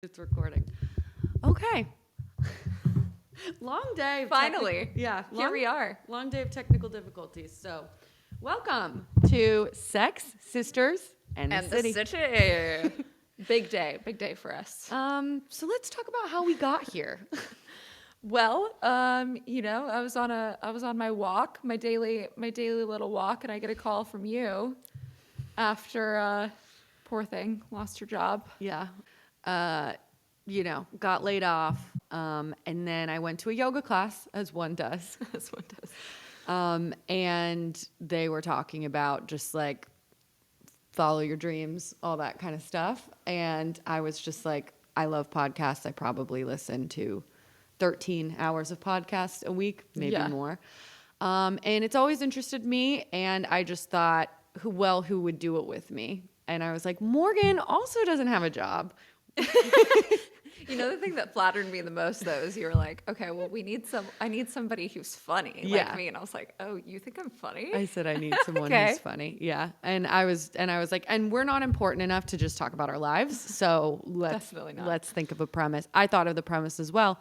It's recording. Okay. Long day. Finally. Here we are. Long day of technical difficulties. So, welcome to Sex, Sisters, and the City. Big day for us. So let's talk about how we got here. Well, I was on my walk, my daily little walk, and I get a call from you after poor thing lost her job. Yeah. Got laid off. And then I went to a yoga class, as one does. As one does. And they were talking about just like follow your dreams, all that kind of stuff. And I was just like, I love podcasts. I probably listen to 13 hours of podcasts a week, maybe more. And it's always interested me. And I just thought, who would do it with me? And I was like, Morgan also doesn't have a job. You know, the thing that flattered me the most, though, is you were like, okay, well, I need somebody who's funny like me. And I was like, oh, you think I'm funny? I said, I need someone who's funny. Yeah. And I was like, and we're not important enough to just talk about our lives. So let's think of a premise. I thought of the premise as well.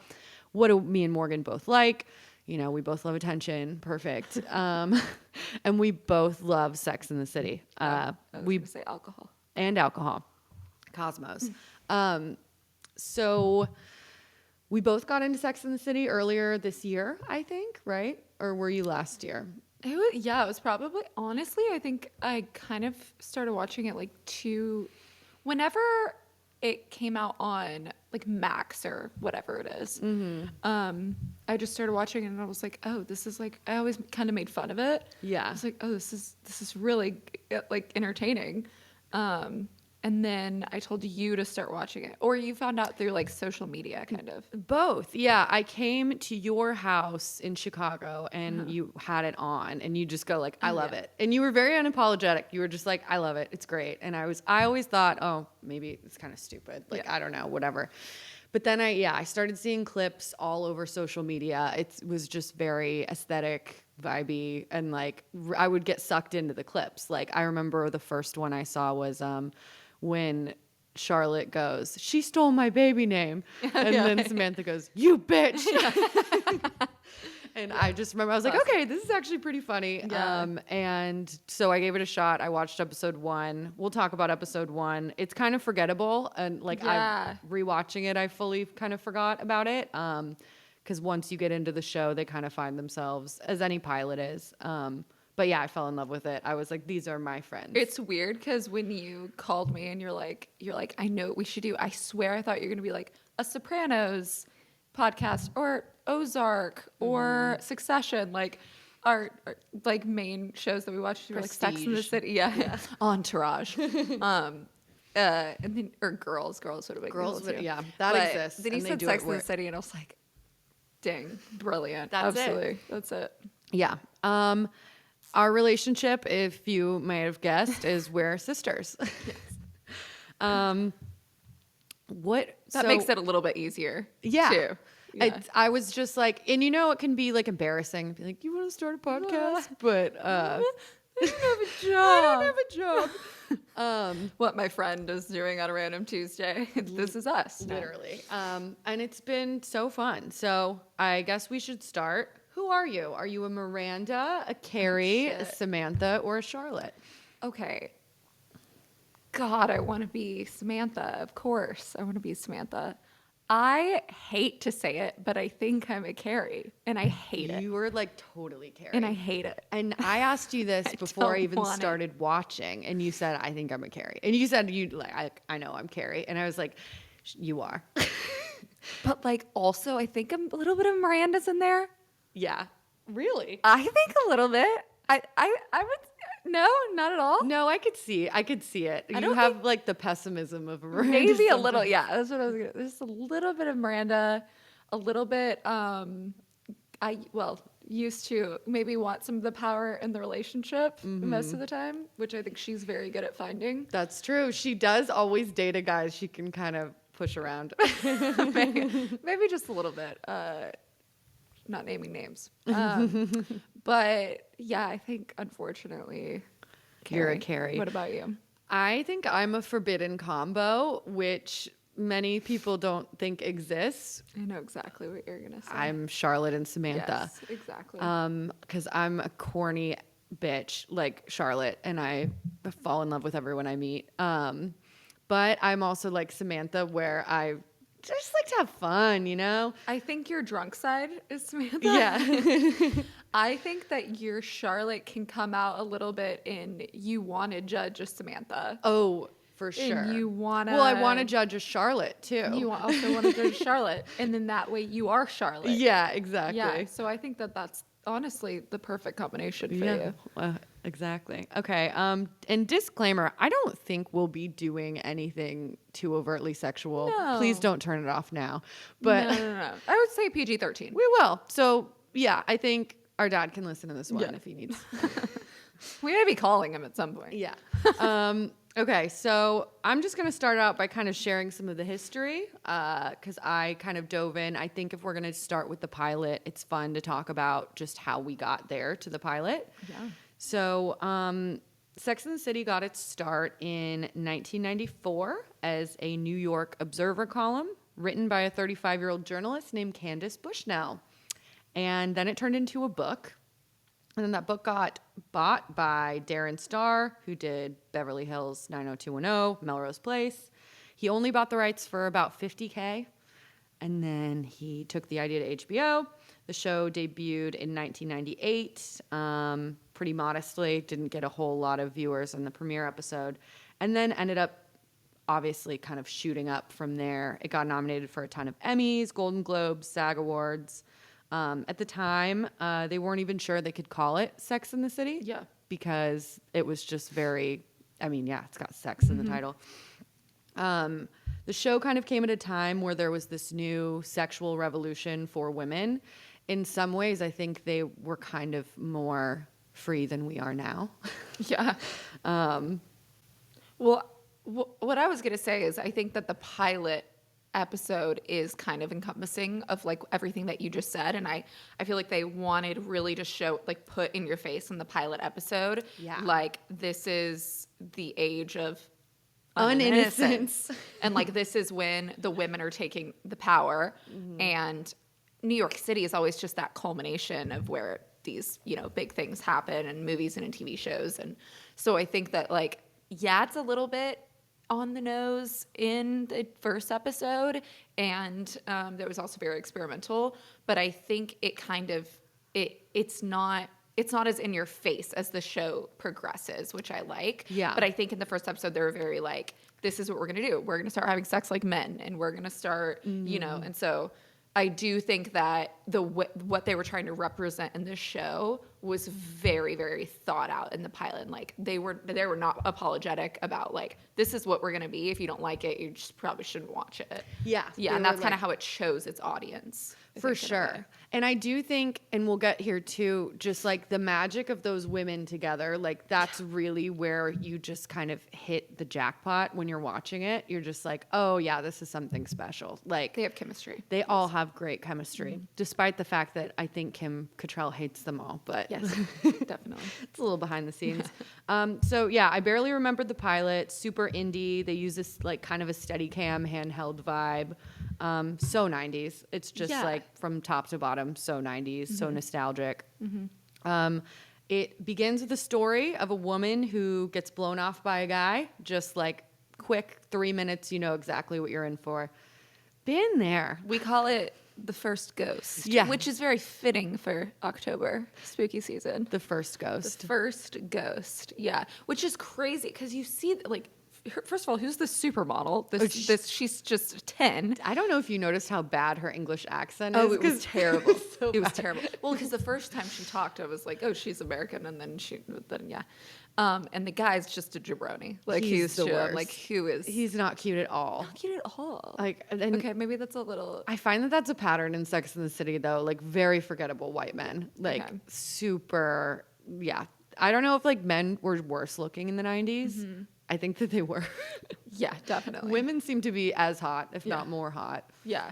What do me and Morgan both like? You know, we both love attention. Perfect. And we both love Sex in the City. We say alcohol. And alcohol. Cosmos. So we both got into Sex in the City earlier this year, I think, right? Or were you last year? It was probably, honestly, I think I kind of started watching it whenever it came out on like Max or whatever it is. Mm-hmm. I just started watching it and I was like, oh, this is like, I always kind of made fun of it. Yeah. I was like, oh, this is really like entertaining. And then I told you to start watching it. Or you found out through like social media kind of. Both. Yeah. I came to your house in Chicago and you had it on and you just go like, I love it. And you were very unapologetic. You were just like, I love it. It's great. And I always thought, oh, maybe it's kind of stupid. Like, I don't know, whatever. But then I started seeing clips all over social media. It was just very aesthetic, vibey. And like, I would get sucked into the clips. Like, I remember the first one I saw was, when Charlotte goes, she stole my baby name. And then Samantha goes, you bitch. And I just remember, I was like, okay, this is actually pretty funny. Yeah. And so I gave it a shot. I watched episode 1. We'll talk about episode 1. It's kind of forgettable. And like I'm rewatching it, I fully kind of forgot about it. Because once you get into the show, they kind of find themselves, as any pilot is. But yeah, I fell in love with it. I was like, these are my friends. It's weird because when you called me and you're like, I know what we should do. I swear I thought you were going to be like a Sopranos podcast or Ozark or Succession, like our like main shows that we watch. Like Sex in the City, yeah. Entourage, and then or Girls would have been Girls, cool too. Yeah, that exists. Then you said Sex in the City, and I was like, dang, brilliant. Absolutely. That's it. Yeah. Our relationship, if you may have guessed, is we're sisters. Yes. That makes it a little bit easier. Yeah. Too. Yeah. I was just like, and you know, it can be like embarrassing. Be like, you want to start a podcast? But I don't have a job. What my friend is doing on a random Tuesday. This is us. Literally. And it's been so fun. So I guess we should start. Who are you? Are you a Miranda, a Carrie, a Samantha, or a Charlotte? Okay. God, I want to be Samantha. Of course, I want to be Samantha. I hate to say it, but I think I'm a Carrie, and I hate it. You were like totally Carrie. And I hate it. And I asked you this before I even started watching, and you said, I think I'm a Carrie. And you said, I know I'm Carrie. And I was like, you are. But like also, I think a little bit of Miranda's in there. Yeah. Really? I think a little bit. I would no, not at all. No, I could see it. You have like the pessimism of Miranda. Maybe a little, yeah. That's what I was gonna. There's a little bit of Miranda, a little bit used to maybe want some of the power in the relationship most of the time, which I think she's very good at finding. That's true. She does always date a guy she can kind of push around. maybe just a little bit. Not naming names. But yeah, I think unfortunately, Carrie. You're a Carrie. What about you? I think I'm a forbidden combo, which many people don't think exists. I know exactly what you're gonna say. I'm Charlotte and Samantha. Yes, exactly. Because I'm a corny bitch like Charlotte, and I fall in love with everyone I meet. But I'm also like Samantha, where I just like to have fun, you know? I think your drunk side is Samantha. Yeah. I think that your Charlotte can come out a little bit in you want to judge a Samantha. Oh, for sure. And you want to. Well, I want to judge a Charlotte too. You also want to judge Charlotte. And then that way you are Charlotte. Yeah, exactly. Yeah. So I think that that's honestly the perfect combination for you. Exactly. Okay. And disclaimer, I don't think we'll be doing anything too overtly sexual. No. Please don't turn it off now. But No. I would say PG-13. we will. So yeah, I think our dad can listen to this one if he needs. We may be calling him at some point. Yeah. Okay, so I'm just going to start out by kind of sharing some of the history because I kind of dove in. I think if we're going to start with the pilot, it's fun to talk about just how we got there to the pilot. Yeah. So Sex and the City got its start in 1994 as a New York Observer column written by a 35-year-old journalist named Candace Bushnell. And then it turned into a book. And then that book got bought by Darren Star, who did Beverly Hills 90210, Melrose Place. He only bought the rights for about $50K. And then he took the idea to HBO. The show debuted in 1998, pretty modestly. Didn't get a whole lot of viewers in the premiere episode. And then ended up obviously kind of shooting up from there. It got nominated for a ton of Emmys, Golden Globes, SAG Awards. At the time, they weren't even sure they could call it Sex and the City. Yeah. Because it was just very, it's got sex in the title. The show kind of came at a time where there was this new sexual revolution for women. In some ways, I think they were kind of more free than we are now. Yeah. Well, what I was going to say is I think that the pilot episode is kind of encompassing of like everything that you just said, and I feel like they wanted really to show, like, put in your face in the pilot episode, like, this is the age of uninnocence, and like this is when the women are taking the power, and New York City is always just that culmination of where these, you know, big things happen in movies and in TV shows. And so I think that, like, yeah, it's a little bit on the nose in the first episode, and that was also very experimental, but I think it kind of it's not as in your face as the show progresses, which I like. Yeah. But I think in the first episode they were very like, this is what we're gonna do, we're gonna start having sex like men, and we're gonna start you know. And so I do think that what they were trying to represent in this show was very, very thought out in the pilot. And like they were not apologetic about, like, this is what we're gonna be. If you don't like it, you just probably shouldn't watch it. Yeah, and that's kind of how it chose its audience. For sure. And I do think, and we'll get here too, just like the magic of those women together, like that's really where you just kind of hit the jackpot when you're watching it. You're just like, oh yeah, this is something special. Like They have chemistry. They all have great chemistry, despite the fact that I think Kim Cattrall hates them all. But Yes, definitely. it's a little behind the scenes. So yeah, I barely remembered the pilot. Super indie. They use this like kind of a Steadicam handheld vibe. So 90s. It's just like from top to bottom, so 90s, so nostalgic. It begins with a story of a woman who gets blown off by a guy. Just like quick 3 minutes, you know exactly what you're in for. Been there. We call it the first ghost, which is very fitting for October spooky season. The first ghost. The first ghost, yeah, which is crazy because you see, like, first of all, who's the supermodel? She's just 10. I don't know if you noticed how bad her English accent is. Oh, it was terrible. It was terrible. Well, because the first time she talked, I was like, oh, she's American, and then and the guy's just a jabroni. Like he's the worst. Like who is? He's not cute at all. Not cute at all. Like, and okay, maybe that's a little. I find that that's a pattern in Sex and the City, though. Like very forgettable white men. Like super. Yeah, I don't know if like men were worse looking in the 90s. I think that they were. Yeah, definitely. Women seem to be as hot, if not more hot. Yeah.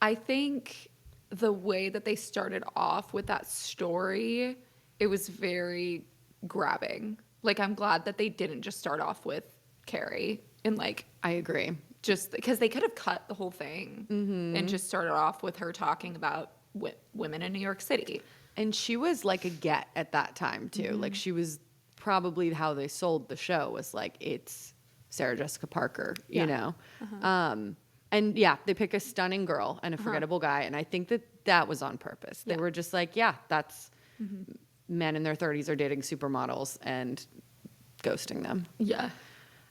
I think the way that they started off with that story, it was very grabbing. Like, I'm glad that they didn't just start off with Carrie and like. I agree. just because they could have cut the whole thing and just started off with her talking about women in New York City. And she was like a get at that time too. Like she was probably how they sold the show was like, it's Sarah Jessica Parker, you know? And yeah, they pick a stunning girl and a forgettable guy. And I think that was on purpose. They were just like, yeah, that's men in their 30s are dating supermodels and ghosting them. Yeah.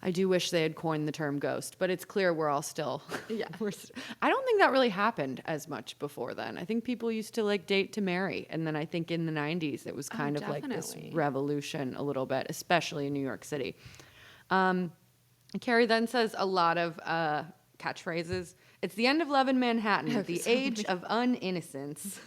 I do wish they had coined the term ghost, but it's clear we're all still. Yeah. I don't think that really happened as much before then. I think people used to like date to marry. And then I think in the 90s, it was kind of like this revolution a little bit, especially in New York City. Carrie then says a lot of catchphrases. It's the end of love in Manhattan, the age of uninnocence.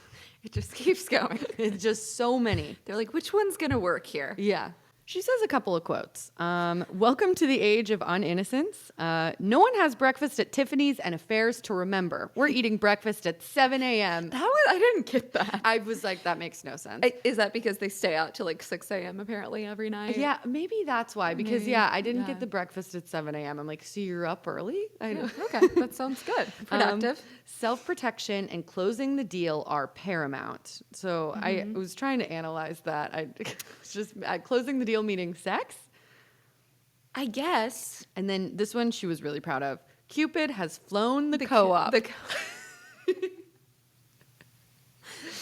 It just keeps going. It's just so many. They're like, which one's going to work here? Yeah. She says a couple of quotes. Welcome to the age of uninnocence. No one has breakfast at Tiffany's and affairs to remember. We're eating breakfast at 7 a.m. I didn't get that. I was like, that makes no sense. Is that because they stay out till like 6 a.m. apparently every night? Yeah, maybe that's why. Because, I didn't get the breakfast at 7 a.m. I'm like, so you're up early? Okay, that sounds good. Productive. Self-protection and closing the deal are paramount. So I was trying to analyze that. Closing the deal meaning sex? I guess. And then this one she was really proud of. Cupid has flown the co-op.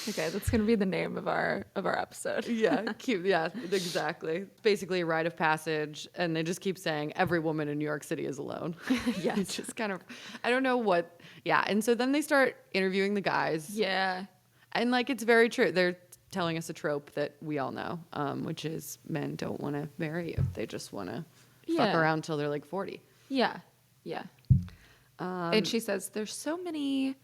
Okay, that's going to be the name of our episode. Yeah, cute. Yeah, exactly. Basically a rite of passage, and they just keep saying every woman in New York City is alone. Yeah, it's just kind of, I don't know what. Yeah, and so then they start interviewing the guys. Yeah, and like it's very true. They're telling us a trope that we all know, which is men don't want to marry you; they just want to fuck around till they're like 40. Yeah, yeah. And she says there's so many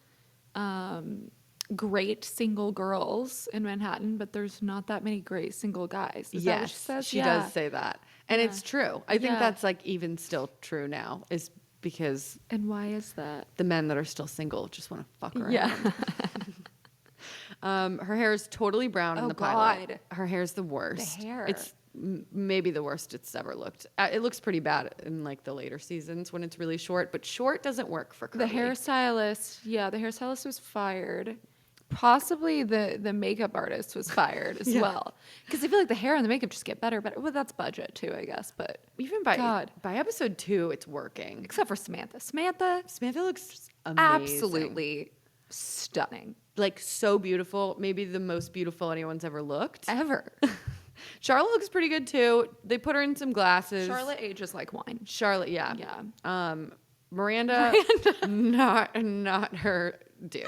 great single girls in Manhattan, but there's not that many great single guys. Is that what she says? She does say that. And it's true. I think that's like even still true now is because. And why is that? The men that are still single just want to fuck around. Yeah. Her hair is totally brown in the pilot. God. Her hair's the worst. The hair. It's maybe the worst it's ever looked. It looks pretty bad in like the later seasons when it's really short, but short doesn't work for curly. The hairstylist was fired. Possibly the makeup artist was fired as well. Because I feel like the hair and the makeup just get better, but that's budget too, I guess. But even by episode 2, it's working. Except for Samantha. Samantha looks amazing. Absolutely stunning. Like so beautiful. Maybe the most beautiful anyone's ever looked. Ever. Charlotte looks pretty good too. They put her in some glasses. Charlotte ages like wine. Charlotte, yeah. Yeah. Miranda. not her do.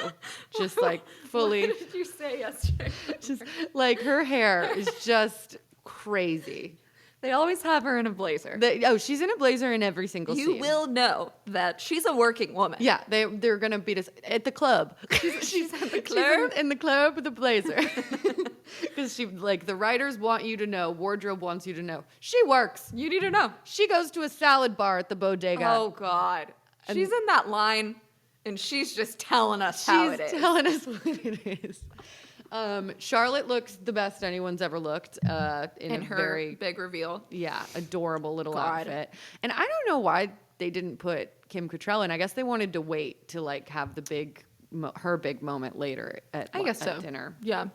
Just like fully. What did you say yesterday? Just like her hair is just crazy. They always have her in a blazer. She's in a blazer in every single scene. You will know that she's a working woman. Yeah, they're gonna beat us at the club. She's at the club. She's in the club with a blazer. Because the writers want you to know, wardrobe wants you to know. She works. You need to know. She goes to a salad bar at the bodega. Oh God. She's in that line and she's just telling us how it is. She's telling us what it is. Charlotte looks the best anyone's ever looked in her very big reveal. Yeah, adorable little outfit. And I don't know why they didn't put Kim Cattrall in. I guess they wanted to wait to like have the her big moment later at dinner. Yeah.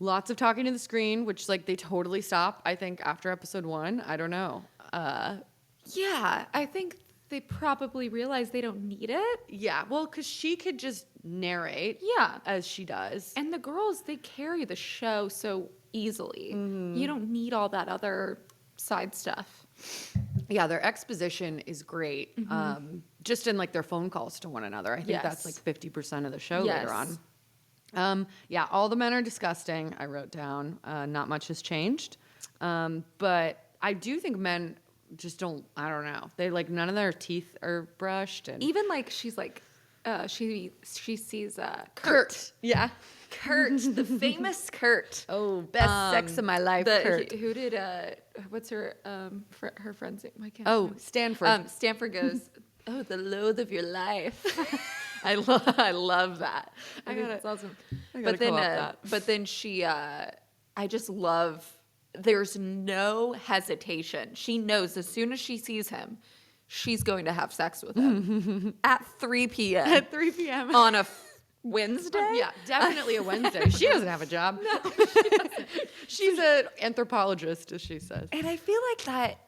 Lots of talking to the screen, which like they totally stop. I think after episode 1. I don't know. Yeah, I think they probably realize they don't need it. Yeah, well, because she could just narrate. Yeah, as she does. And the girls, they carry the show so easily. Mm-hmm. You don't need all that other side stuff. Yeah, their exposition is great. Mm-hmm. Just in like their phone calls to one another. I think that's like 50% of the show later on. Yeah, all the men are disgusting. I wrote down. Not much has changed. But I do think men just don't, I don't know. They like none of their teeth are brushed. And even like she's like, she sees Kurt. Yeah. Kurt, the famous Kurt. Oh, best sex of my life, Kurt. Who did, what's her friend's name? I can't remember. Stanford. Stanford goes, oh, the loathe of your life. I love that. That's awesome. But then she, I just love, there's no hesitation. She knows as soon as she sees him, she's going to have sex with him at 3 p.m. At 3 p.m. on a Wednesday. Yeah, definitely a Wednesday. She doesn't have a job. No, she doesn't. She's an anthropologist, as she says. And I feel like that.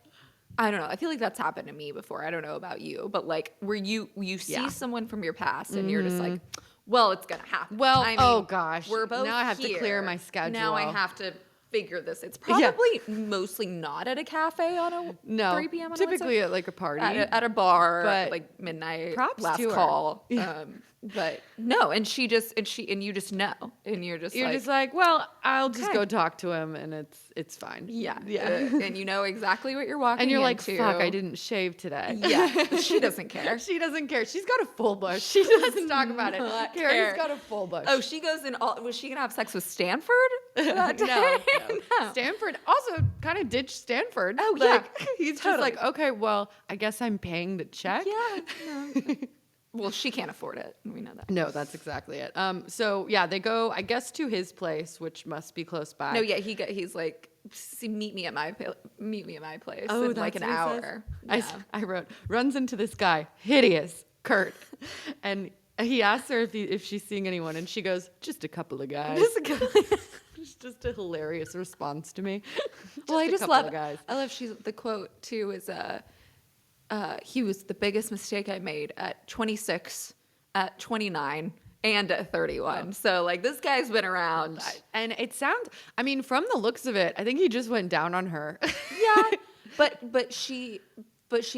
I don't know. I feel like that's happened to me before. I don't know about you, but like where you see someone from your past and you're just like, well, it's gonna happen. Well, I mean, oh gosh, we're both now I have to here. clear my schedule. Now I have to figure this. It's probably mostly not at a cafe on a 3 p.m. on typically a at like a party, at a bar, but like midnight. props last to her. call. Yeah. But no, and you just know, and you're just like, well, I'll just go talk to him, and it's fine. yeah. And you know exactly what you're walking And you're like, into. fuck, I didn't shave today. Yeah, she doesn't care. She doesn't care. She's got a full bush. She doesn't talk about it. not Carrie's care. got a full bush. Oh, she goes in all. Was she gonna have sex with Stanford? That day? No. Stanford also kind of ditched Stanford. Oh, like, yeah. He's just Totally. like, okay, well, I guess I'm paying the check. Yeah. No. Well, she can't afford it. We know that. No, that's exactly it. So yeah, they go, I guess, to his place, which must be close by. No, yeah, he's like, "See, meet me at my place Oh, in like that's an what he says? hour." I wrote, runs into this guy, hideous, Kurt, and he asks her if she's seeing anyone, and she goes, just a couple of guys. It's just a hilarious response to me. Well, I a just couple love. of guys. I love. The quote too is he was the biggest mistake I made at 26, at 29, and at 31. Oh. So like this guy's been around. And it sounds, I mean, from the looks of it, I think he just went down on her. Yeah, but she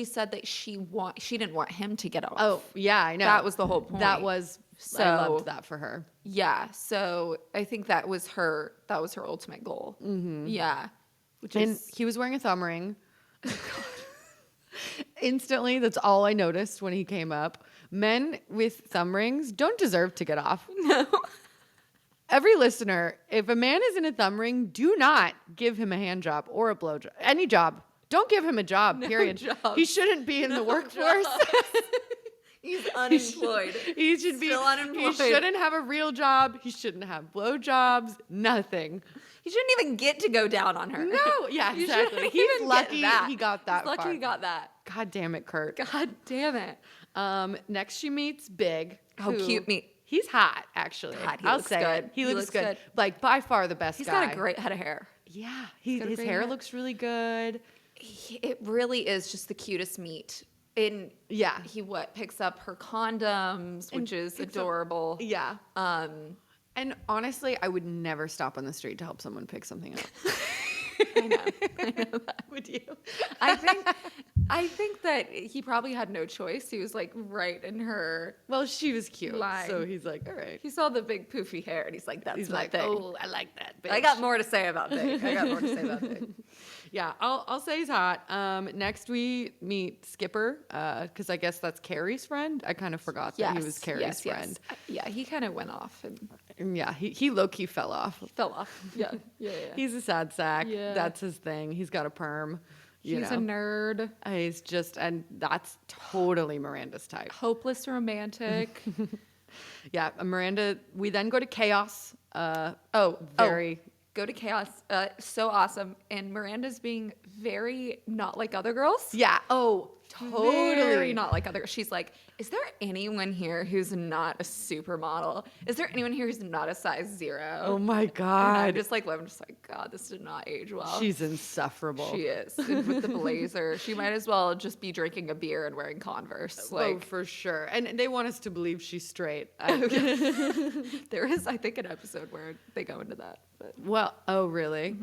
said that she didn't want him to get off. Oh, yeah, I know. That was the whole point. That was, I So- loved that for her. Yeah, so I think that was her ultimate goal. Mm-hmm. Yeah, which And is he was wearing a thumb ring. Instantly, that's all I noticed when he came up. Men with thumb rings don't deserve to get off. no. Every listener, if a man is in a thumb ring, do not give him a hand job or a blow job. Any job. Don't give him a job, period. jobs. He shouldn't be in the workforce. He's unemployed. He should be Still unemployed. He shouldn't have a real job. He shouldn't have blow jobs. Nothing. He shouldn't even get to go down on her. No, yeah, You exactly. shouldn't He's even lucky get that. he got that He's lucky far. he got that. God damn it, Kurt. God damn it. Next she meets Big. How who- cute me. He's hot, actually. God, he I'll looks say good. it. He looks good. Like by far the best He's guy. got a great head of hair. Yeah, got a his great hair head. looks really good. It really is just the cutest meat. Yeah. He picks up her condoms, which is picks up- adorable. Yeah. And honestly, I would never stop on the street to help someone pick something up. I know that. Would you? I think that he probably had no choice. He was like right in her. Well, she was cute, Line. so he's like, all right. He saw the big poofy hair and he's like, "That's He's my like, thing." oh, I like that. Bitch. I got more to say about Big. Yeah, I'll say he's hot. Next we meet Skipper, because I guess that's Carrie's friend. I kind of forgot that he was Carrie's friend. Yeah, he kind of went off and And yeah, he low-key fell off. fell off. Yeah. He's a sad sack. Yeah. That's his thing. He's got a perm. He's a nerd, He's just, and that's totally Miranda's type. hopeless romantic. Yeah, Miranda, we then go to Chaos. Go to Chaos. So awesome. And Miranda's being very not like other girls. Yeah, oh, Very totally. not like other girls. She's like, is there anyone here who's not a supermodel? Is there anyone here who's not a size 0? Oh my And I'm God. just like, God, this did not age well. She's insufferable. She is. And with the blazer, she might as well just be drinking a beer and wearing Converse. Oh, for sure. And they want us to believe she's straight. There is, I think, an episode where they go into that. But Well, oh, really?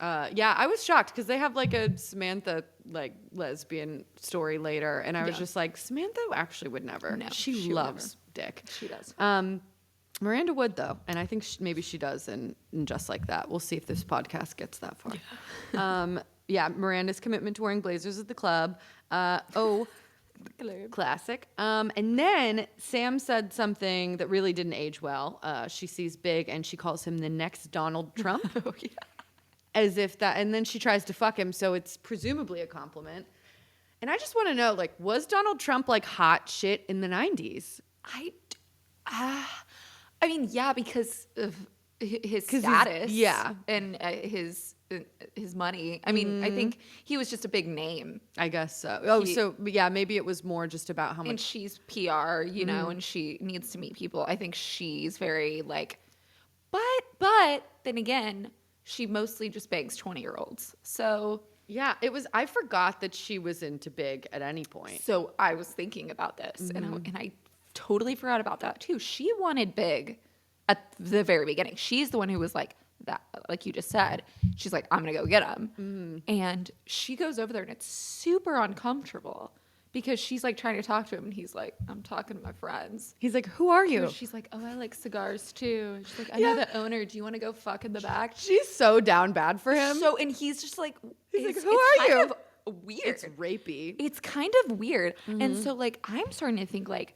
Yeah, I was shocked because they have like a Samantha like lesbian story later, and I was Yeah. just like, Samantha actually would never. No, she she would loves dick. she does. Miranda would though, and I think maybe she does, and Just Like That. We'll see if this podcast gets that far. Yeah, Miranda's commitment to wearing blazers at the club. Classic. And then Sam said something that really didn't age well. She sees Big and she calls him the next Donald Trump. Oh, yeah. As if that, and then she tries to fuck him, so it's presumably a compliment. And I just want to know, like, was Donald Trump like hot shit in the 90s? I mean, yeah, because of his he's- status. yeah. And his his money. I mean, I think he was just a big name. I guess so. Oh, so yeah, maybe it was more just about how And much. she's PR, you know, and she needs to meet people. I think she's very like, but then again, she mostly just bangs 20-year-olds. So Yeah, it was. I forgot that she was into Big at any point. So I was thinking about this, and I totally forgot about that too. She wanted Big at the very beginning. She's the one who was like that, like you just said. She's like, I'm gonna go get him, and she goes over there, and it's super uncomfortable because she's like trying to talk to him, and he's like, I'm talking to my friends. He's like, "Who are you?" She's like, oh, I like cigars too. She's like, I know the owner. Do you want to go fuck in the back? She's so down bad for him. So, and he's just like, He's like, it's "Who are kind you?" of weird. It's rapey. It's kind of weird. And so like I'm starting to think like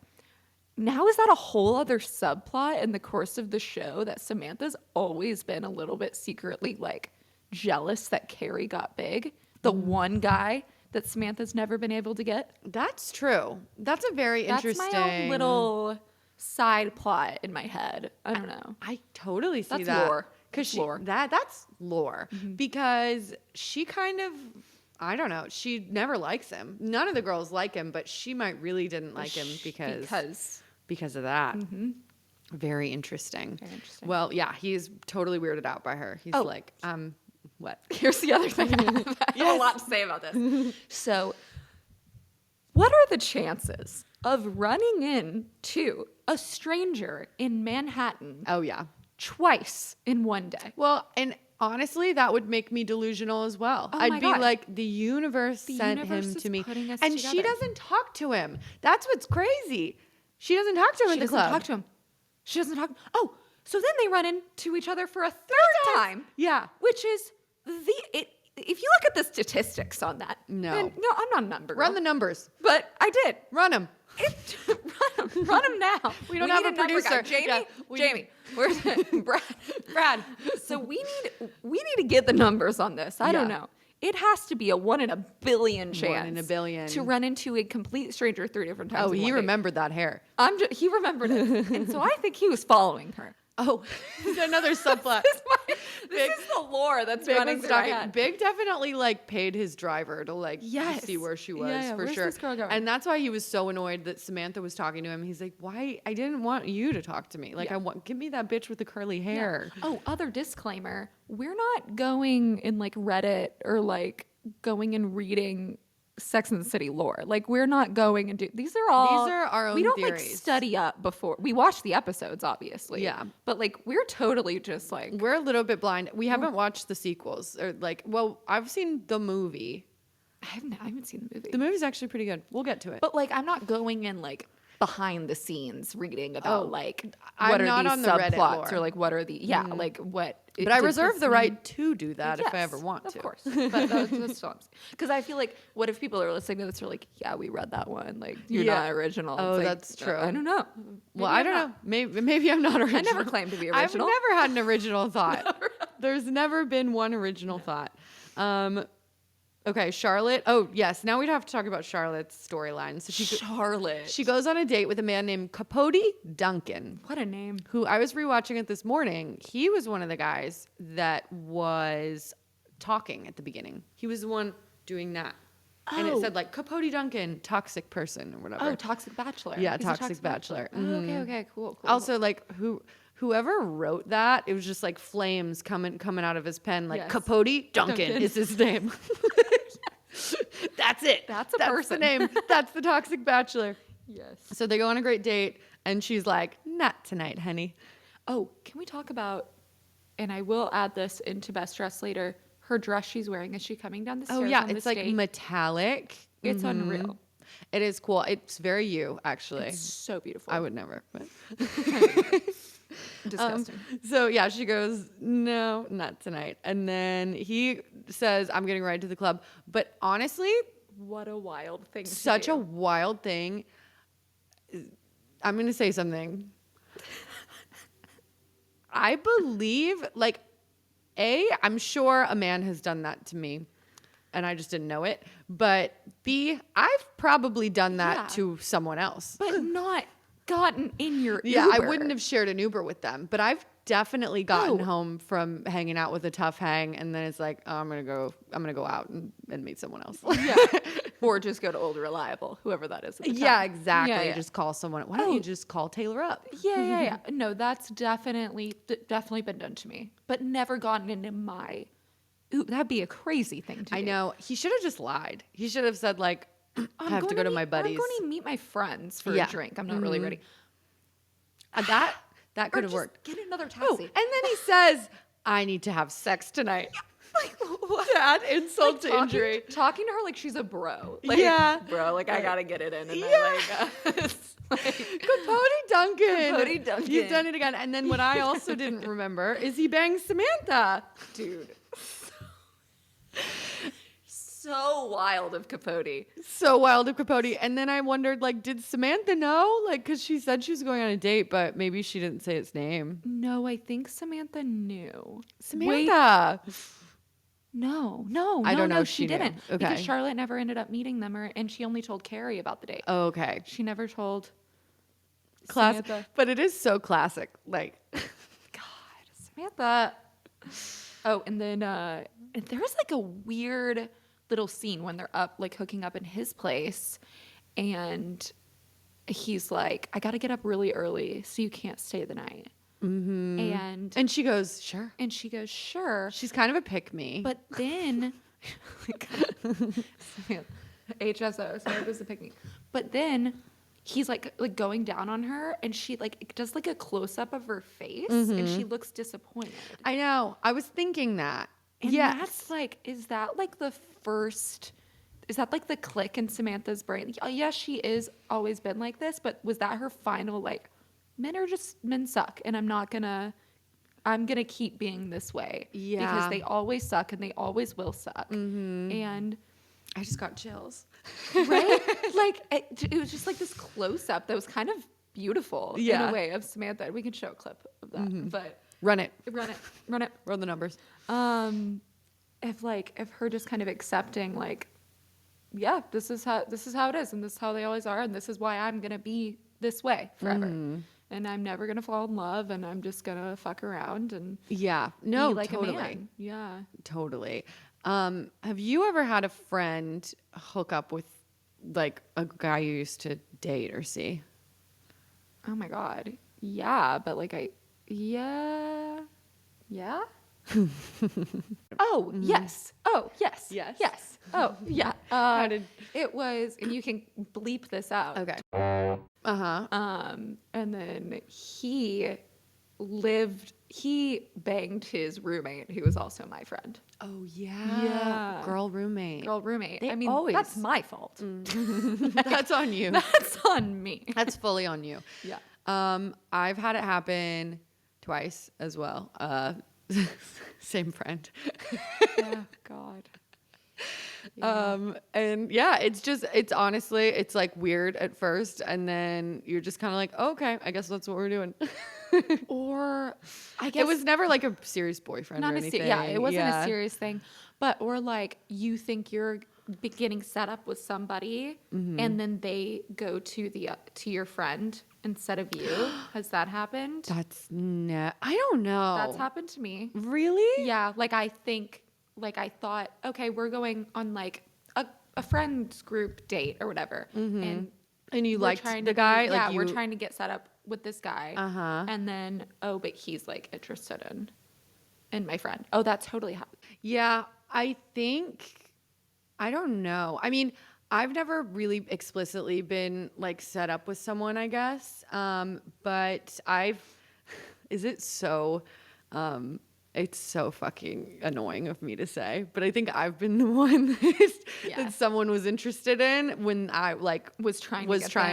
now is that a whole other subplot in the course of the show that Samantha's always been a little bit secretly like jealous that Carrie got Big, the one guy that Samantha's never been able to get. That's true. That's a very interesting. That's my own little side plot in my head. I don't know. I totally see That's that. lore. Because Lore. that's lore. Because she kind of, I don't know, she never likes him. None of the girls like him, but she might really didn't like him because of that. Very interesting. Very interesting. Well, yeah, he's totally weirded out by her. He's like, what? Here's the other thing. I have a lot to say about this. So, what are the chances of running into a stranger in Manhattan Oh, yeah. twice in one day? Well, and honestly, that would make me delusional as well. Oh I'd my be God. like, the universe sent universe him is to me. putting us And she together. doesn't talk to him. That's what's crazy. She doesn't talk to him She at the doesn't club. talk to him. She doesn't talk. Oh, so then they run into each other for a third time. Yeah. Which is if you look at the statistics on that. No. then, no, I'm not a number girl. Run the numbers. But I did. Run them. Run them now. We don't have need a number producer. guy. Jamie, Yeah, Jamie, where's Brad? Brad. So we need to get the numbers on this. I don't Yeah. know. It has to be a 1 in a billion chance. 1 in a billion. to run into a complete stranger 3 different times. Oh, in he one day. remembered that hair. He remembered it, and so I think he was following her. Oh, another subplot. This is the lore that's Big running was through my talking. head. Big definitely like paid his driver to like Yes. see where she was Yeah, for where's sure. this girl going? And that's why he was so annoyed that Samantha was talking to him. He's like, "Why? I didn't want you to talk to me. Like, Yeah. give me that bitch with the curly hair." Oh, other disclaimer. We're not going in like Reddit or like going and reading Sex and the City lore. Like we're not going and these are our own we don't like theories. study up before we watch the episodes, obviously. Yeah. But like we're totally just like We're a little bit blind. We haven't watched the sequels or like. Well, I've seen the movie. I haven't seen the movie. The movie's actually pretty good. We'll get to it. But like I'm not going in like behind the scenes reading about Oh, like I'm what are not these on the Reddit subplots lore. or like what are the like what But I does reserve this the mean- right to do that if I Yes, ever want to. Of course. But that's because I feel like what if people are listening to this are like, yeah, we read that one. Like you're Yeah. not original. Oh, It's like, that's true. I don't know. Well, I don't know. Maybe I'm not original. never claimed to be original. I've never had an original thought. There's never been one original thought. Okay, Charlotte. Oh, yes. Now we'd have to talk about Charlotte's storyline. So Charlotte. she goes on a date with a man named Capote Duncan, What a name. who I was rewatching it this morning. He was one of the guys that was talking at the beginning. He was the one doing that. And it Oh. said like Capote Duncan, toxic person or whatever. Oh, Toxic Bachelor. Yeah, He's a Toxic Bachelor. Oh, okay, cool. Also, like whoever wrote that, it was just like flames coming out of his pen. Like Yes. Capote Duncan Duncan. is his name. That's it. That's a That's person. the name. That's the Toxic Bachelor. Yes. So they go on a great date, and she's like, "Not tonight, honey." Oh, can we talk about, and I will add this into Best Dress later, her dress she's wearing as she coming down the stairs Oh yeah, on it's this like date. metallic. It's Mhm. unreal. It is cool. It's very you, actually. It's so beautiful. I would never, but. Disgusting. So yeah, she goes, "No, not tonight." And then he says, "I'm getting right to the club." But honestly, What a wild thing to such do. a wild thing. I'm going to say something. I believe, like, I'm sure a man has done that to me, and I just didn't know it. But B, I've probably done that Yeah. to someone else. But not gotten in your Yeah, Uber. I wouldn't have shared an Uber with them, but I've definitely gotten home from hanging out with a tough hang, and then it's like, oh, I'm gonna go out and meet someone else. Yeah. Or just go to Old Reliable, whoever that is. At the Yeah, time. exactly. Yeah, yeah. Just call someone. Why don't you just call Taylor up? Yeah. No, that's definitely been done to me, but never gotten into my. Ooh, that'd be a crazy thing to do. I know. He should have just lied. He should have said like, I have to go to my buddies. I'm going to meet my friends for a drink. I'm not really ready. That could have worked. Get another Oh, taxi. and then he says, I need to have sex tonight. Like, what? To add insult to injury. Talking to her like she's a bro. Like, Yeah. Bro, like, I gotta get it in. And it's like, Capote Duncan. Capote Duncan. You've done it again. And then what I also didn't remember is he bangs Samantha. dude. So wild of Capote. So wild of Capote. And then I wondered, like, did Samantha know? Like, because she said she was going on a date, but maybe she didn't say its name. No, I think Samantha knew. Samantha. No, I don't know no, if she she knew. didn't. Okay. Because Charlotte never ended up meeting them, and she only told Carrie about the date. Oh, okay. She never told Classic. Samantha. But it is so classic. Like, God, Samantha. Oh, and then there was like a weird little scene when they're up, like hooking up in his place, and he's like, I got to get up really early, so you can't stay the night. Mm-hmm. and she goes, sure. And she goes, sure. She's kind of a pick me. But then, HSO, so it was a pick me. But then he's like going down on her, and she like does like a close up of her face, and she looks disappointed. I know. I was thinking that. And Yes. that's like, is that like the click in Samantha's brain? Yeah, she is always been like this, but was that her final like, men suck, and I'm gonna keep being this way. Yeah. Because they always suck and they always will suck. And I just got chills. right? Like it was just like this close up that was kind of beautiful in Yeah. a way of Samantha. We can show a clip of that, but Run it. run it. Run the numbers. If her just kind of accepting like, yeah, this is how it is, and this is how they always are, and this is why I'm gonna be this way forever. And I'm never gonna fall in love, and I'm just gonna fuck around and Yeah. No, be like totally. a man. Yeah. Totally. Have you ever had a friend hook up with like a guy you used to date or see? Oh my God. Yeah, but like yeah. Oh, yes. Oh, yes. Yes. Yes. Oh, yeah. How did- It was, and you can bleep this out. Okay. Uh-huh. And then he banged his roommate, who was also my friend. Oh yeah. Yeah. Girl roommate. Girl roommate. They I mean, always- that's my fault. That's on you. That's on me. That's fully on you. Yeah. I've had it happen twice as well. Same friend. Oh, God. And yeah, it's honestly, it's like weird at first, and then you're just kind of like, oh, okay, I guess that's what we're doing. Or I guess It was never like a serious boyfriend or anything. yeah, it wasn't a serious thing. But or like you think you're getting set up with somebody, and then they go to your friend instead of you. Has that happened? I don't know. That's happened to me. Really? Yeah, like I thought, okay, we're going on like a friends group date or whatever, and you we're liked trying the to guy? yeah, Like we're you- trying to get set up with this guy, and then but he's like interested in my friend. Oh, that totally happened. Yeah, I don't know. I mean, I've never really explicitly been like set up with someone, I guess. But it's so fucking annoying of me to say, but I think I've been the one that someone was interested in when I like Was trying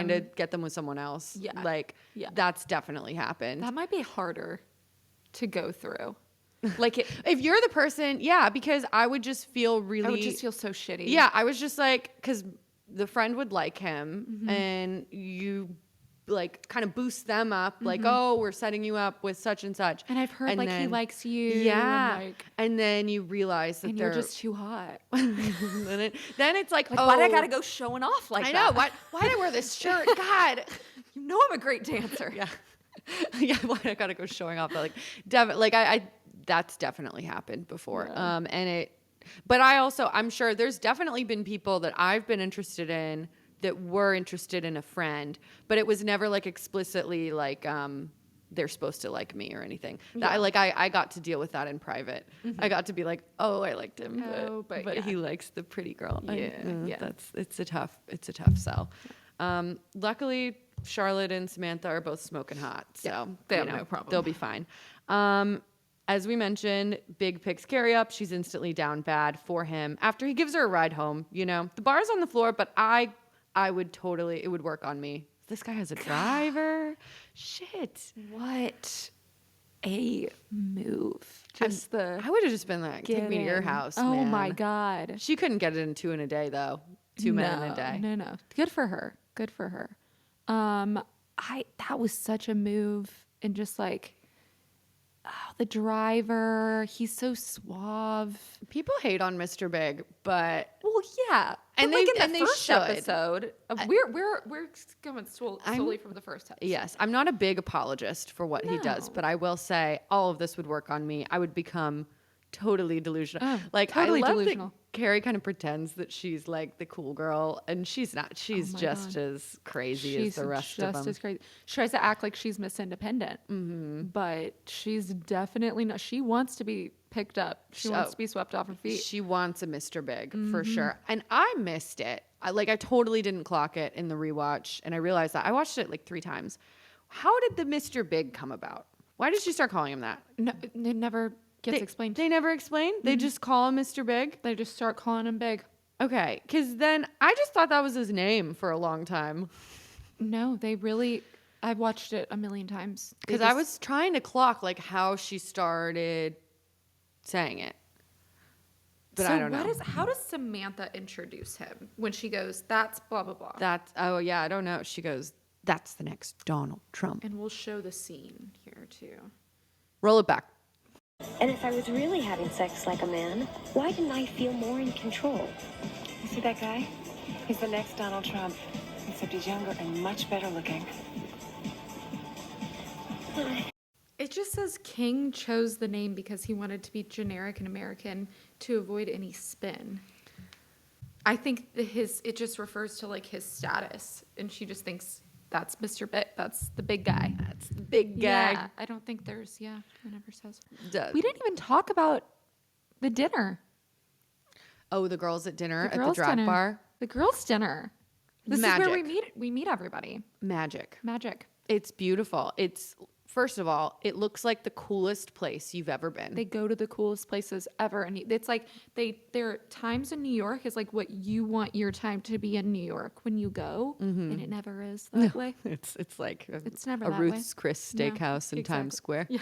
to get them with someone else. Yeah. Like that's definitely happened. That might be harder to go through. Like If you're the person, yeah, because I would just feel really. I would just feel so shitty. Yeah, I was just like, because the friend would like him, and you like kind of boost them up, like, oh, we're setting you up with such and such. And I've heard like he likes you. Yeah, and, like, and then you realize that and they're you're just too hot. then it's like, oh, Why'd I gotta go showing off like I that? know. Why'd I wear this shirt? God. You know I'm a great dancer. Yeah. Yeah, well, I gotta go showing off, but like, that's definitely happened before. Yeah. But I'm sure there's definitely been people that I've been interested in that were interested in a friend, but it was never like explicitly like, they're supposed to like me or anything. Yeah. I got to deal with that in private. I got to be like, oh, I liked him, but yeah. he likes the pretty girl. Yeah. It's a tough sell. Luckily, Charlotte and Samantha are both smoking hot, so they have no problem. They'll be fine. As we mentioned, Big picks Carrie up. She's instantly down bad for him after he gives her a ride home. The bar's on the floor, but I would totally, it would work on me. This guy has a driver. Shit. What a move. I would have just been like, take me to your house. Oh man. my God. She couldn't get it in 2 in a day though. 2 men in a day. No. Good for her. That was such a move. And just like, the driver, he's so suave. People hate on Mr. Big, but Well, yeah, and but like they in the first should. episode, we're going solely from the first episode. Yes, I'm not a big apologist for what he does, No. but I will say all of this would work on me. I would become totally delusional. Oh, Like totally I love delusional. that Carrie kind of pretends that she's like the cool girl, and she's not. She's my just God. as crazy She's as the rest of just them. as crazy. She tries to act like she's Miss Independent, but she's definitely not. She wants to be picked up. She wants to be swept off her feet. She wants a Mr. Big for sure. And I missed it. I totally didn't clock it in the rewatch. And I realized that I watched it like 3 times. How did the Mr. Big come about? Why did she start calling him that? No, it never gets explained. They never explain? They just call him Mr. Big? They just start calling him Big. Okay. Because then I just thought that was his name for a long time. No, they really. I've watched it a million times. Because I was trying to clock like how she started saying it. But I don't know. How does Samantha introduce him when she goes, that's blah, blah, blah? I don't know. She goes, that's the next Donald Trump. And we'll show the scene here too. Roll it back. And if I was really having sex like a man, why didn't I feel more in control? You see that guy? He's the next Donald Trump, except he's younger and much better looking. It just says King chose the name because he wanted to be generic and American to avoid any spin. I think it just refers to like his status, and she just thinks that's Mr. Big. That's the big guy. That's the big guy. Yeah, I don't think it never says. Does. We didn't even talk about the dinner. Oh, the girls at dinner at the girls' drag dinner. bar. The girls' dinner. This Magic. is where we meet everybody. Magic. Magic. It's beautiful. First of all, it looks like the coolest place you've ever been. They go to the coolest places ever, and it's like their times in New York is like what you want your time to be in New York when you go, and it never is that way. It's like It's never a that Ruth's way. Chris No, Steakhouse in Times Square. Yeah.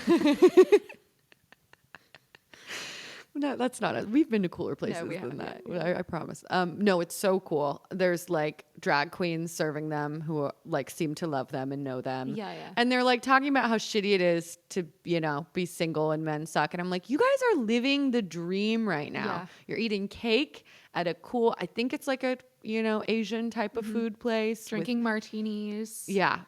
No, that's not it. We've been to cooler places we than have, that. I promise. No, it's so cool. There's like drag queens serving them who are, like seem to love them and know them. Yeah. And they're like talking about how shitty it is to, be single and men suck. And I'm like, you guys are living the dream right now. Yeah. You're eating cake at a cool, I think it's like a, Asian type of food place. Drinking martinis. Yeah.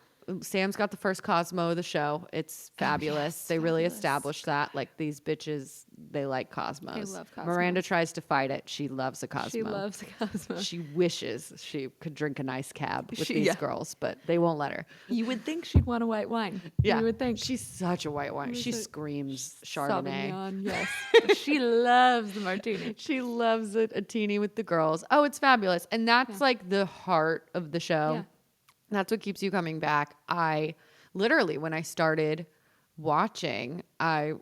Sam's got the first Cosmo of the show. It's fabulous. yes, They really fabulous. established that. Like these bitches, they like Cosmos. They love Cosmos. Miranda tries to fight it. She loves a Cosmo. She loves a Cosmo. She wishes she could drink a nice cab with She- these yeah. girls, but they won't let her. You would think she'd want a white wine. Yeah. You would think. She's such a white wine. She She's a screams Chardonnay. Sauvignon, yes. She loves the martini. She loves a teeny with the girls. Oh, it's fabulous. And that's like the heart of the show. Yeah. That's what keeps you coming back. Literally, when I started watching, I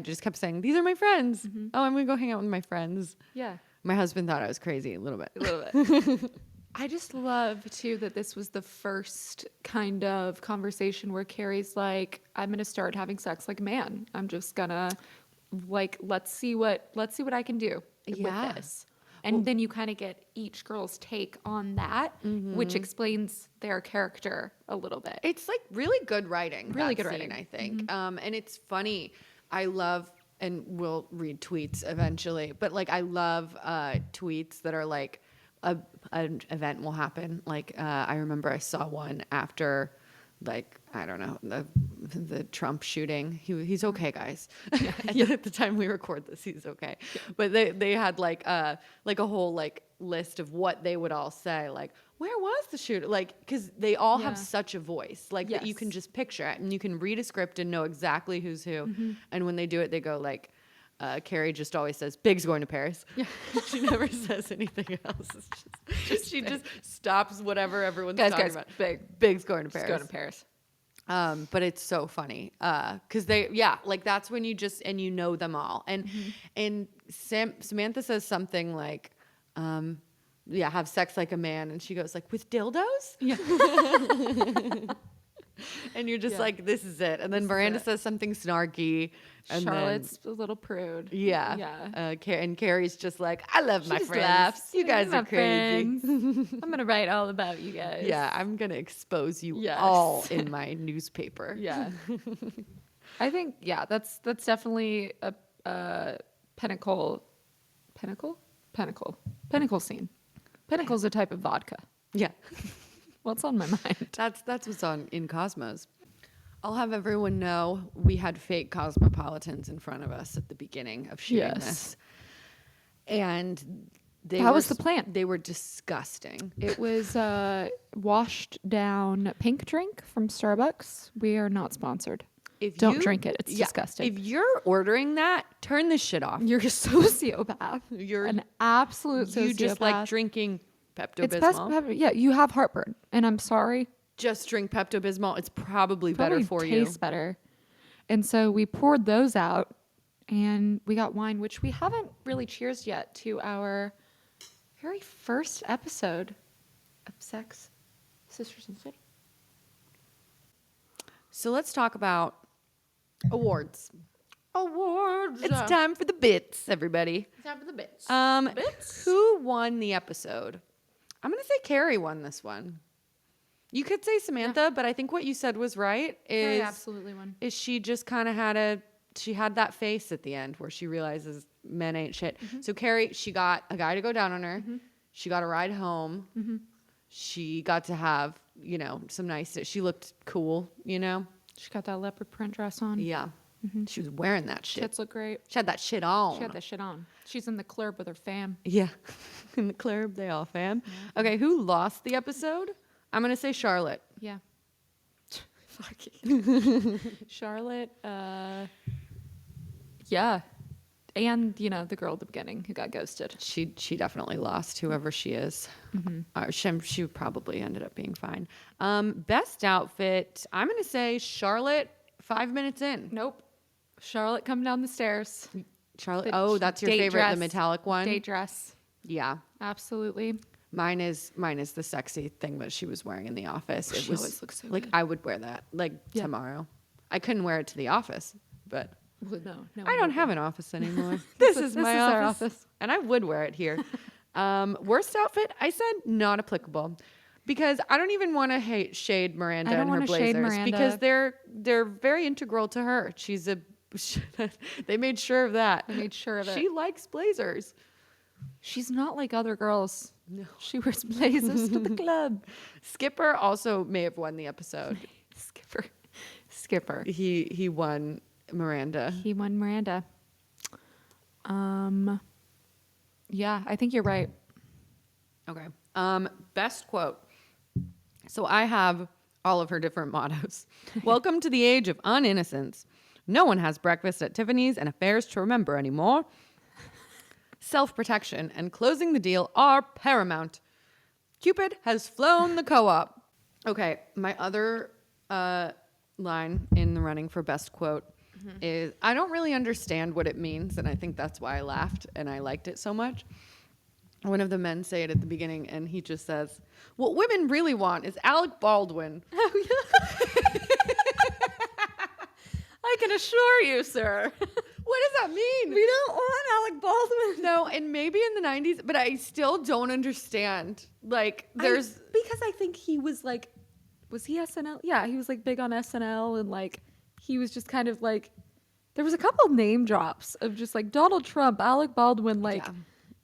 just kept saying, these are my friends. Oh, I'm going to go hang out with my friends. Yeah. My husband thought I was crazy a little bit. A little bit. I just love, too, that this was the first kind of conversation where Carrie's like, I'm going to start having sex like a man. I'm just going to, like, let's see what I can do Yeah. with this. And then you kind of get each girl's take on that, which explains their character a little bit. It's like really good writing. Really that good scene, writing. I think. And it's funny. I love, and we'll read tweets eventually, but like I love tweets that are like an event will happen. Like I remember I saw one after like, I don't know, the Trump shooting. He's okay, guys. At the time we record this, he's okay. But they had like a whole like list of what they would all say, like, where was the shooter? Like, because they all have such a voice, like that you can just picture it and you can read a script and know exactly who's who. And when they do it, they go like, Carrie just always says, Big's going to Paris. Yeah. She never says anything else. It's she just stops whatever everyone's talking about. Big's going to Paris. Going to Paris. But it's so funny. Cause like that's when you just, and you know them all. And Samantha says something like, have sex like a man. And she goes like, with dildos? Yeah. And you're just like, this is it. And then Miranda says something snarky. And Charlotte's a little prude. Yeah. Yeah. And Carrie's just like, I love my friends. Laughs. You guys are crazy. I'm going to write all about you guys. Yeah. I'm going to expose you all in my newspaper. Yeah. I think, that's definitely a pinnacle scene. Pinnacle's a type of vodka. Yeah. What's on my mind? That's what's on in Cosmos. I'll have everyone know we had fake cosmopolitans in front of us at the beginning of shooting this. And that was the plan. They were disgusting. It was washed down pink drink from Starbucks. We are not sponsored. Don't drink it. It's disgusting. If you're ordering that, turn this shit off. You're a sociopath. You're an absolute sociopath. You just like drinking Pepto-Bismol. You have heartburn, and I'm sorry. Just drink Pepto-Bismol. It's probably better for you. Tastes better. And so we poured those out, and we got wine, which we haven't really cheersed yet to our very first episode of Sex, Sisters in the City. So let's talk about awards. Awards. It's time for the bits, everybody. It's time for the bits. Bits? Who won the episode? I'm going to say Carrie won this one. You could say Samantha, but I think what you said was right. Carrie absolutely won. Is she just kind of had that face at the end where she realizes men ain't shit. Mm-hmm. So Carrie, she got a guy to go down on her. Mm-hmm. She got a ride home. Mm-hmm. She got to have, some nice, she looked cool, She got that leopard print dress on. Yeah. Mm-hmm. She was wearing that shit. Tits look great. She had that shit on. She had that shit on. She's in the club with her fam. Yeah. In the club, they all fam. Yeah. Okay, who lost the episode? I'm going to say Charlotte. Yeah. Fucking Charlotte, yeah. And, the girl at the beginning who got ghosted. She definitely lost, whoever she is. Mm-hmm. She probably ended up being fine. Best outfit, I'm going to say Charlotte 5 minutes in. Nope. Charlotte coming down the stairs. Charlotte. That's your favorite, dress, the metallic one? Date dress. Yeah. Absolutely. Mine is the sexy thing that she was wearing in the office. She always looks so like good. I would wear that tomorrow. I couldn't wear it to the office, but no, I don't have an office anymore. This is my office, our office, and I would wear it here. Worst outfit, I said not applicable because I don't even want to shade Miranda and her blazers because they're very integral to her. They made sure of that. They made sure of it. She likes blazers. She's not like other girls. No. She wears blazers to the club. Skipper also may have won the episode. Skipper. He won Miranda. He won Miranda. Yeah, I think you're right. Okay. Best quote. So I have all of her different mottos. Welcome to the age of uninnocence. No one has breakfast at Tiffany's and affairs to remember anymore. Self-protection and closing the deal are paramount. Cupid has flown the co-op. Okay, my other line in the running for best quote is, I don't really understand what it means, and I think that's why I laughed and I liked it so much. One of the men say it at the beginning, and he just says, what women really want is Alec Baldwin. Oh, yeah. I can assure you, sir. What does that mean? We don't want Alec Baldwin. No, and maybe in the 90s, but I still don't understand. Like, because I think he was like, was he SNL? Yeah, he was like big on SNL, and like he was just kind of like, there was a couple name drops of just like Donald Trump, Alec Baldwin. Like,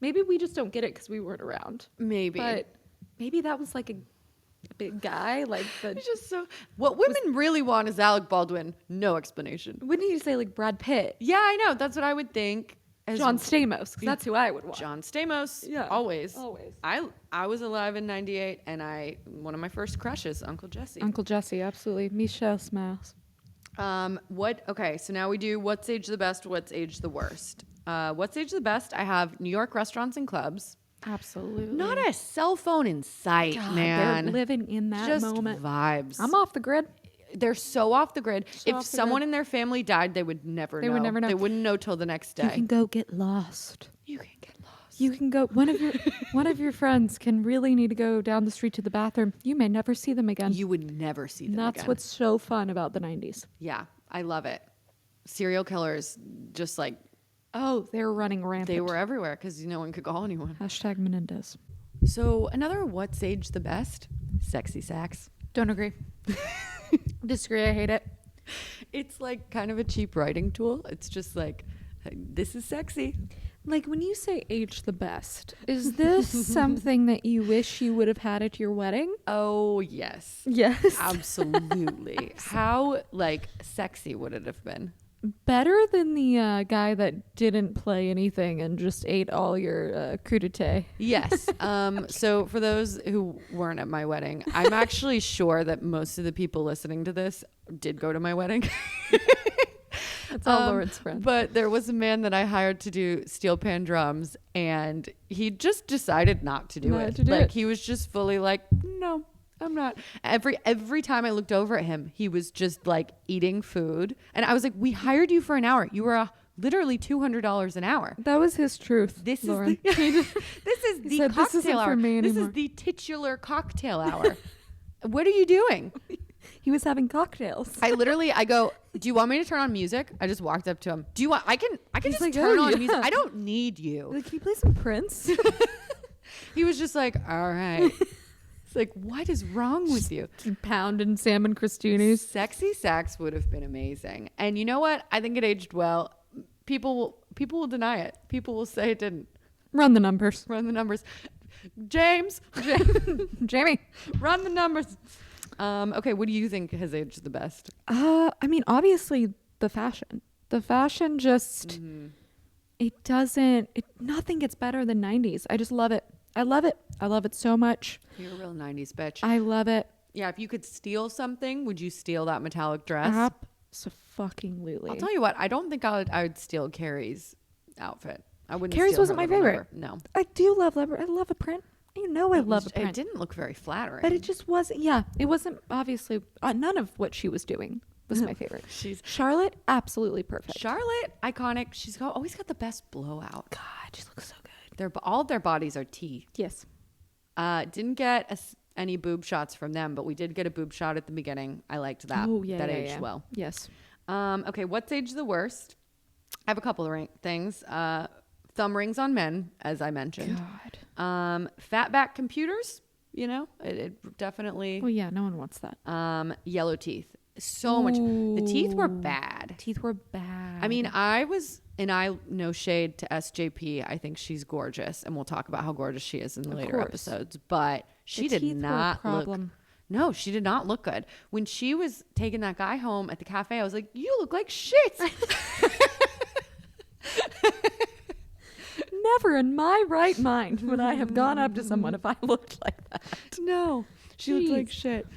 maybe we just don't get it because we weren't around. Maybe, but maybe that was like big guy, like the. It's just so. What women really want is Alec Baldwin. No explanation. Wouldn't you say like Brad Pitt, Yeah, I know. That's what I would think. As John Stamos? 'Cause that's who I would want. John Stamos. Yeah, Always. always. I was alive in '98, and one of my first crushes, Uncle Jesse. Uncle Jesse, absolutely. Michelle Smiles. Okay, so now we do what's age the best, what's age the worst. What's age the best? I have New York restaurants and clubs. Absolutely. Not a cell phone in sight, God, man. they're living in that Just moment. vibes. I'm off the grid. They're so off the grid. So If off the someone grid. in their family died, they would never know. They would never know. They wouldn't know till the next day. You can go get lost. You can get lost. You can go. One of your friends can really need to go down the street to the bathroom. You may never see them again. You would never see them That's again. what's so fun about the 90s. Yeah, I love it. Serial killers, just like Oh, they're running rampant. they were everywhere because no one could call anyone. Hashtag Menendez. So another what's age the best? Sexy sax. Don't agree. Disagree. I hate it. It's like kind of a cheap writing tool. It's just like, this is sexy. Like when you say age the best, is this something that you wish you would have had at your wedding? Oh, yes. Yes. Absolutely. How like sexy would it have been? Better than the guy that didn't play anything and just ate all your crudité. Yes. So for those who weren't at my wedding, I'm actually sure that most of the people listening to this did go to my wedding. That's all Lauren's friend. But there was a man that I hired to do steel pan drums, and he just decided not to do Not it. to do Like it. he was just fully like, no, I'm not. Every time I looked over at him, he was just like eating food, and I was like, we hired you for an hour. You were literally $200 an hour. That was his truth. This Lauren. is this is the said, "This isn't cocktail for hour. me This anymore." is the titular cocktail hour. What are you doing? He was having cocktails. I go, do you want me to turn on music? I just walked up to him. Do you want, I can He's just like, turn "Oh, on yeah." music. I don't need you. Like, can you play some Prince? He was just like, all right. It's like, what is wrong with you? Pound and salmon crostinis. Sexy sax would have been amazing. And you know what? I think it aged well. People will deny it. People will say it didn't. Run the numbers. Run the numbers. James, Jamie. run the numbers. Okay, what do you think has aged the best? I mean, obviously the fashion. The fashion just, nothing gets better than 90s. I just love it. I love it. I love it so much. You're a real 90s bitch. I love it. Yeah, if you could steal something, would you steal that metallic dress? Absolutely. I'll tell you what, I don't think I would steal Carrie's outfit. I wouldn't. Carrie's steal wasn't her my little favorite. number. No, I do love leopard. I love a print. You know I love a print. It didn't look very flattering. But it just wasn't. Yeah, it wasn't obviously. None of what she was doing was my favorite. She's Charlotte, absolutely perfect. Charlotte, iconic. She's always got the best blowout. God, she looks so good. All of their bodies are T. Yes. Didn't get any boob shots from them, but we did get a boob shot at the beginning. I liked that. Oh yeah, that yeah, aged yeah. well. Yes. Okay, what's aged the worst? I have a couple of things. Thumb rings on men, as I mentioned. God. Fat back computers. You know, it definitely. Well, yeah, no one wants that. Yellow teeth. So much. The teeth were bad. Teeth were bad. I mean, no shade to SJP. I think she's gorgeous, and we'll talk about how gorgeous she is in the later course. episodes. But she The did teeth were a not look. problem. No, she did not look good. When she was taking that guy home at the cafe, I was like, "You look like shit." Never in my right mind would I have gone up to someone if I looked like that. No, she looked like Jeez. shit.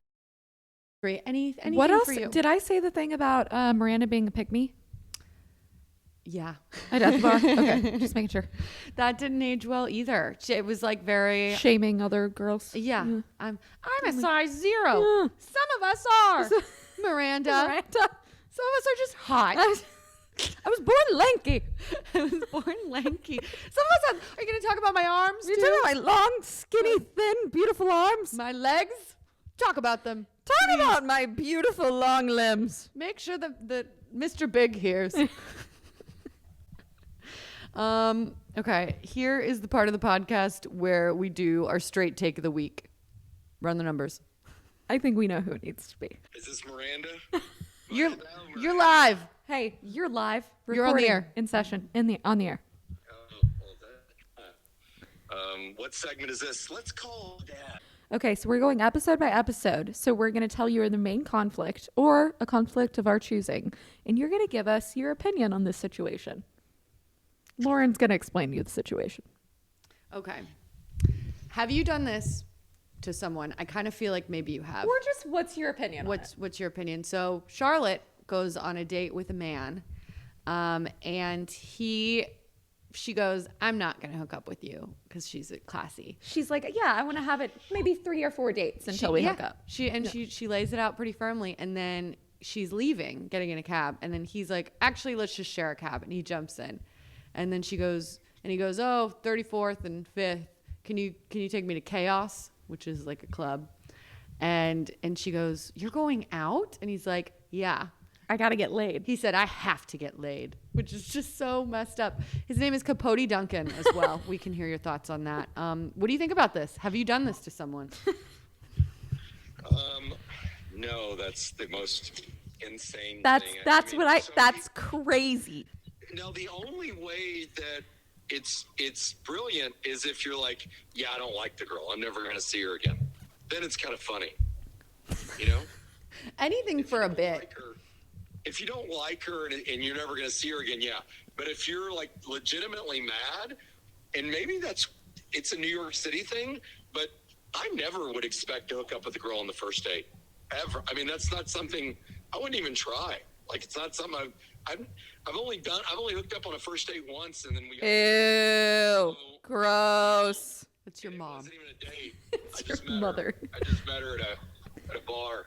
Great. Anything What else? for you? Did I say the thing about Miranda being a pick-me? Yeah. At the bar? Okay, just making sure. That didn't age well either. It was like very. Shaming other girls. Yeah. I'm a size 0. Yeah. Some of us are. Miranda. Miranda. Some of us are just hot. I was born lanky. I was born lanky. Some of us have, are you going to talk about my arms You too? talking about my long, skinny, thin, beautiful arms? My legs? Talk about them. Talk about my beautiful long limbs. Make sure that Mr. Big hears. Okay, here is the part of the podcast where we do our straight take of the week. Run the numbers. I think we know who it needs to be. Is this Miranda? You're live. Hey, you're live. You're on the recording, air. In session. On the air. What segment is this? Let's call Dad. Okay, so we're going episode by episode. So we're going to tell you the main conflict or a conflict of our choosing. And you're going to give us your opinion on this situation. Lauren's going to explain to you the situation. Okay. Have you done this to someone? I kind of feel like maybe you have. Or just what's your opinion on it? What's your opinion? So Charlotte goes on a date with a man, and she goes, I'm not going to hook up with you because she's classy. She's like, yeah, I want to have it maybe 3 or 4 dates until we hook up. She lays it out pretty firmly, and then she's leaving, getting in a cab, and then he's like, actually, let's just share a cab, and he jumps in, and then he goes, oh, 34th and 5th, can you take me to Chaos, which is like a club, and she goes, you're going out, and he's like, yeah. I got to get laid. He said, I have to get laid, which is just so messed up. His name is Capote Duncan as well. We can hear your thoughts on that. What do you think about this? Have you done this to someone? No, that's the most insane That's thing. that's crazy. No, the only way that it's brilliant is if you're like, yeah, I don't like the girl. I'm never going to see her again. Then it's kind of funny, you know? Anything for a bit. Like her, if you don't like her and you're never going to see her again, yeah. But if you're like legitimately mad, and maybe it's a New York City thing, but I never would expect to hook up with a girl on the first date, ever. I mean, that's not something I wouldn't even try. Like, it's not something I've only hooked up on a first date once, and then we. Ew, gross. It's your mom. It wasn't even a date. It's your mother. I just met her at a bar.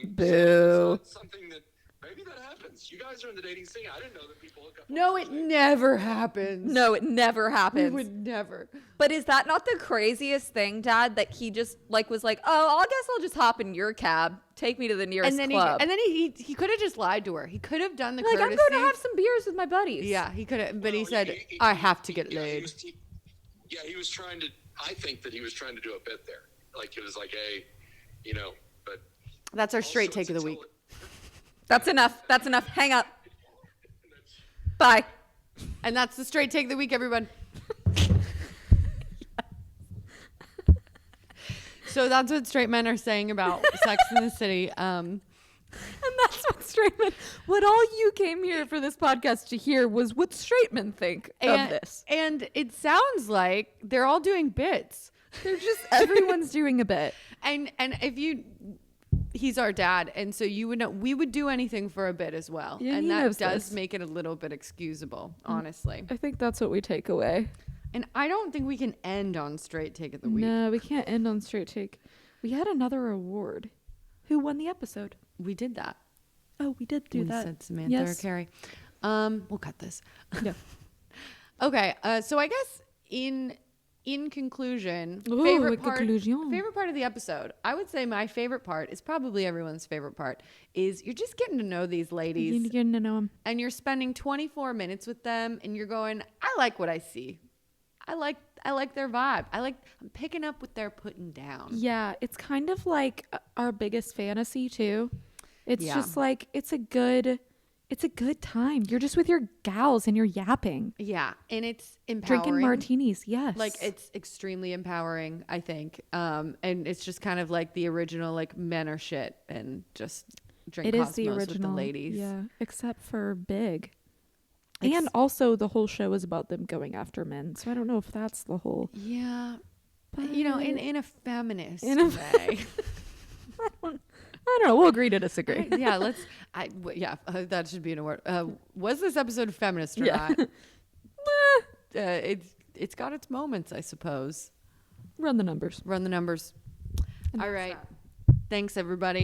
Boo. So it's something that maybe that happens. You guys are in the dating scene. I didn't know that people hook up. No, it never happens. No, it never We happens. would never. But is that not the craziest thing, Dad? That he just was like, oh, I guess I'll just hop in your cab, take me to the nearest club. He could have just lied to her. He could have done the like, courtesy. I'm going to have some beers with my buddies. Yeah, he could have, but he Well, said, I have to get laid. He was trying to. I think that he was trying to do a bit there. Like, it was like, hey, but. That's our straight also, take of it's the a week. That's enough. That's enough. Hang up. Bye. And that's the straight take of the week, everyone. So that's what straight men are saying about Sex in the City. And that's what straight men, what all you came here for this podcast to hear was what straight men think of this. And it sounds like they're all doing bits. They're just, everyone's doing a bit. And he's our dad, and so you would know we would do anything for a bit as well. Yeah, and he that knows does this. make it a little bit excusable, honestly. I think that's what we take away. And I don't think we can end on straight take of the week. No, we can't end on straight take. We had another award. Who won the episode? We did that. Oh, we did do we that. said Samantha Yes. or Carrie. We'll cut this. Yeah. Okay, so I guess in conclusion, Ooh, favorite in part of the episode, I would say my favorite part is probably everyone's favorite part, is you're just getting to know these ladies. You're getting to know them. And you're spending 24 minutes with them, and you're going, I like what I see. I like their vibe. I'm picking up what they're putting down. Yeah, it's kind of like our biggest fantasy too. It's Yeah. just like it's a good time. You're just with your gals and you're yapping, Yeah, and it's empowering. drinking martinis. Yes, Like, it's extremely empowering, I think. And it's just kind of like the original, like, men are shit and just drink it is Cosmos the original with the ladies. Yeah, except for Big. And also the whole show is about them going after men. So I don't know if that's the whole. Yeah. But in a feminist In a- way. I don't know. We'll agree to disagree. Yeah, that should be an award. Was this episode feminist or Yeah. not? It's got its moments, I suppose. Run the numbers. Run the numbers. And All that's right. that. Thanks, everybody.